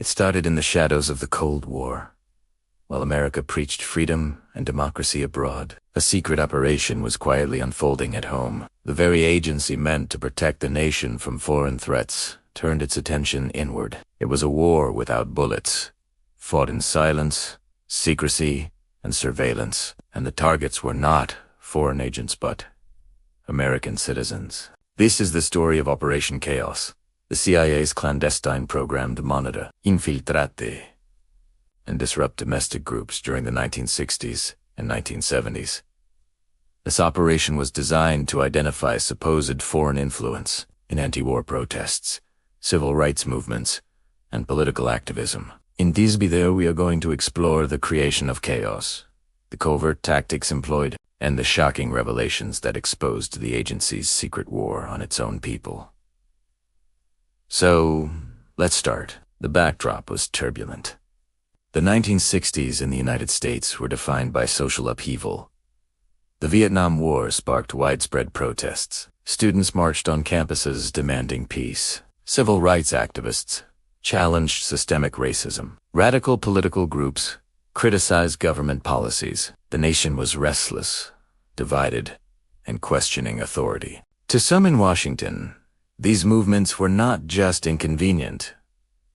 It started in the shadows of the Cold War. While America preached freedom and democracy abroad, a secret operation was quietly unfolding at home. The very agency meant to protect the nation from foreign threats turned its attention inward. It was a war without bullets, fought in silence, secrecy, and surveillance, and the targets were not foreign agents but American citizens. This is the story of Operation Chaos, the CIA's clandestine program to monitor, infiltrate, and disrupt domestic groups during the 1960s and 1970s. This operation was designed to identify supposed foreign influence in anti-war protests, civil rights movements, and political activism. In this video, we are going to explore the creation of chaos, the covert tactics employed, and the shocking revelations that exposed the agency's secret war on its own people. So, let's start. The backdrop was turbulent. The 1960s in the United States were defined by social upheaval. The Vietnam War sparked widespread protests. Students marched on campuses demanding peace. Civil rights activists challenged systemic racism. Radical political groups criticized government policies. The nation was restless, divided, and questioning authority. To some in Washington, these movements were not just inconvenient.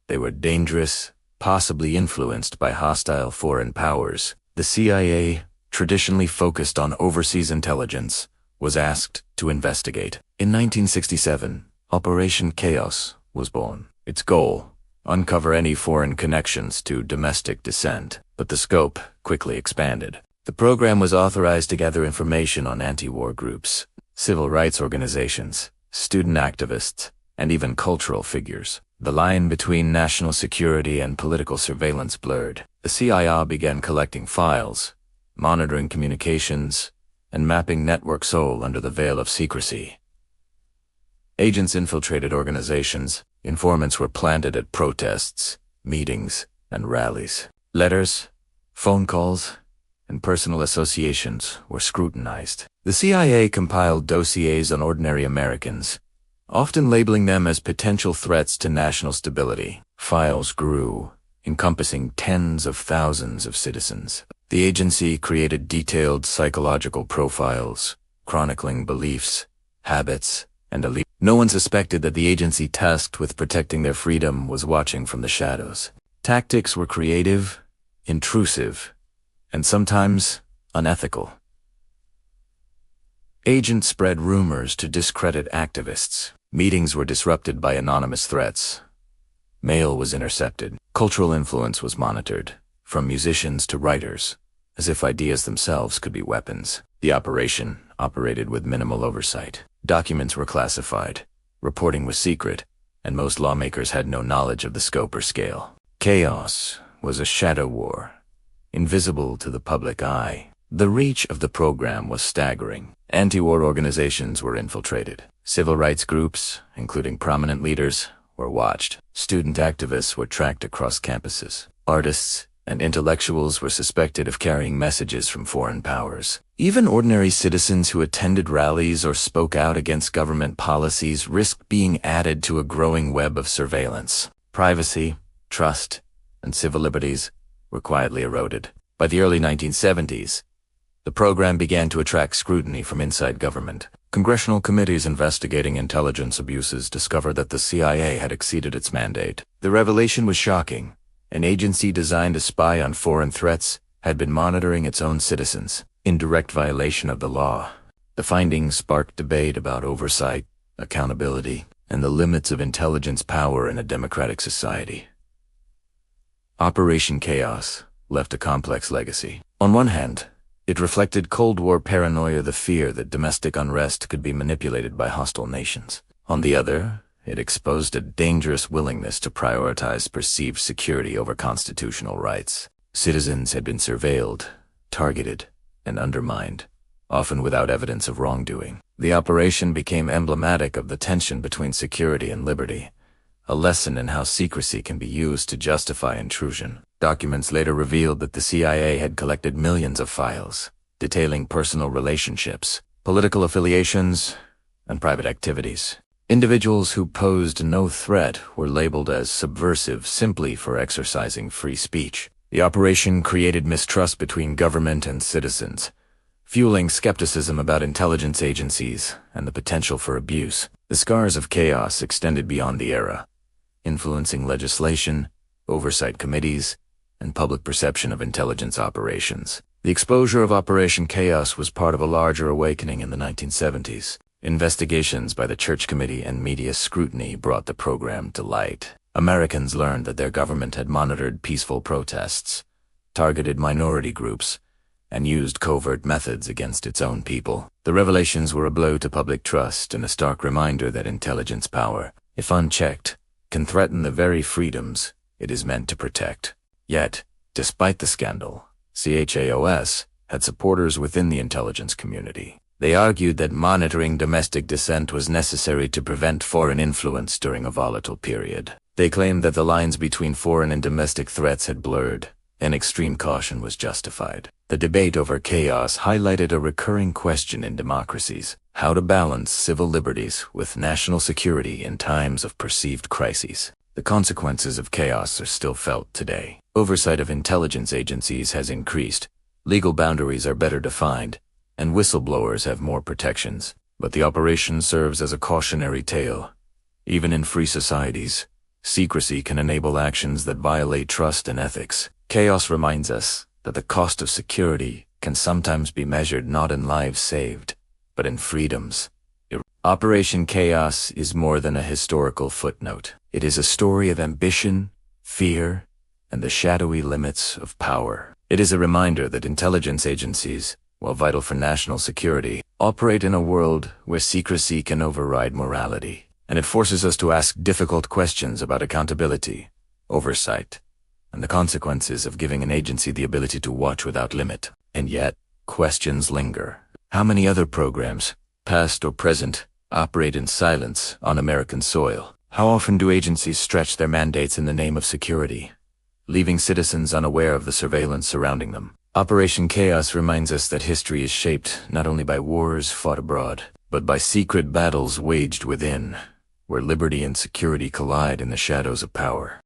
They were dangerous, possibly influenced by hostile foreign powers. The CIA, traditionally focused on overseas intelligence, was asked to investigate. In 1967, Operation Chaos was born. Its goal: uncover any foreign connections to domestic dissent, but the scope quickly expanded. The program was authorized to gather information on anti-war groups, civil rights organizations, student activists, and even cultural figures. The line between national security and political surveillance blurred. The CIA began collecting files, monitoring communications, and mapping networks all under the veil of secrecy. Agents infiltrated organizations. Informants were planted at protests, meetings, and rallies. Letters, phone calls, and personal associations were scrutinized. The CIA compiled dossiers on ordinary Americans, often labeling them as potential threats to national stability. Files grew, encompassing tens of thousands of citizens. The agency created detailed psychological profiles, chronicling beliefs, habits, and allegiance. No one suspected that the agency tasked with protecting their freedom was watching from the shadows. Tactics were creative, intrusive, and sometimes unethical. Agents spread rumors to discredit activists. Meetings were disrupted by anonymous threats. Mail was intercepted. Cultural influence was monitored, from musicians to writers, as if ideas themselves could be weapons. The operation operated with minimal oversight. Documents were classified, reporting was secret, and most lawmakers had no knowledge of the scope or scale. Chaos was a shadow war, invisible to the public eye. The reach of the program was staggering. Anti-war organizations were infiltrated. Civil rights groups, including prominent leaders, were watched. Student activists were tracked across campuses. Artists and intellectuals were suspected of carrying messages from foreign powers. Even ordinary citizens who attended rallies or spoke out against government policies risked being added to a growing web of surveillance. Privacy, trust, and civil liberties were quietly eroded. By the early 1970s, the program began to attract scrutiny from inside government. Congressional committees investigating intelligence abuses discovered that the CIA had exceeded its mandate. The revelation was shocking. An agency designed to spy on foreign threats had been monitoring its own citizens, in direct violation of the law. The findings sparked debate about oversight, accountability, and the limits of intelligence power in a democratic society. Operation Chaos left a complex legacy. On one hand, it reflected Cold War paranoia, the fear that domestic unrest could be manipulated by hostile nations. On the other, it exposed a dangerous willingness to prioritize perceived security over constitutional rights. Citizens had been surveilled, targeted, and undermined, often without evidence of wrongdoing. The operation became emblematic of the tension between security and liberty, a lesson in how secrecy can be used to justify intrusion. Documents later revealed that the CIA had collected millions of files, detailing personal relationships, political affiliations, and private activities. Individuals who posed no threat were labeled as subversive simply for exercising free speech. The operation created mistrust between government and citizens, fueling skepticism about intelligence agencies and the potential for abuse. The scars of chaos extended beyond the era, influencing legislation, oversight committees, and public perception of intelligence operations. The exposure of Operation Chaos was part of a larger awakening in the 1970s. Investigations by the Church Committee and media scrutiny brought the program to light. Americans learned that their government had monitored peaceful protests, targeted minority groups, and used covert methods against its own people. The revelations were a blow to public trust and a stark reminder that intelligence power, if unchecked, can threaten the very freedoms it is meant to protect. Yet, despite the scandal, CHAOS had supporters within the intelligence community. They argued that monitoring domestic dissent was necessary to prevent foreign influence during a volatile period. They claimed that the lines between foreign and domestic threats had blurred, and extreme caution was justified. The debate over chaos highlighted a recurring question in democracies: how to balance civil liberties with national security in times of perceived crises. The consequences of chaos are still felt today. Oversight of intelligence agencies has increased, legal boundaries are better defined, and whistleblowers have more protections. But the operation serves as a cautionary tale. Even in free societies, secrecy can enable actions that violate trust and ethics. Chaos reminds us that the cost of security can sometimes be measured not in lives saved, but in freedoms. Operation Chaos is more than a historical footnote. It is a story of ambition, fear, and the shadowy limits of power. It is a reminder that intelligence agencies, while vital for national security, operate in a world where secrecy can override morality. And it forces us to ask difficult questions about accountability, oversight, and the consequences of giving an agency the ability to watch without limit. And yet, questions linger. How many other programs, past or present, operate in silence on American soil? How often do agencies stretch their mandates in the name of security, leaving citizens unaware of the surveillance surrounding them? Operation Chaos reminds us that history is shaped not only by wars fought abroad, but by secret battles waged within, where liberty and security collide in the shadows of power.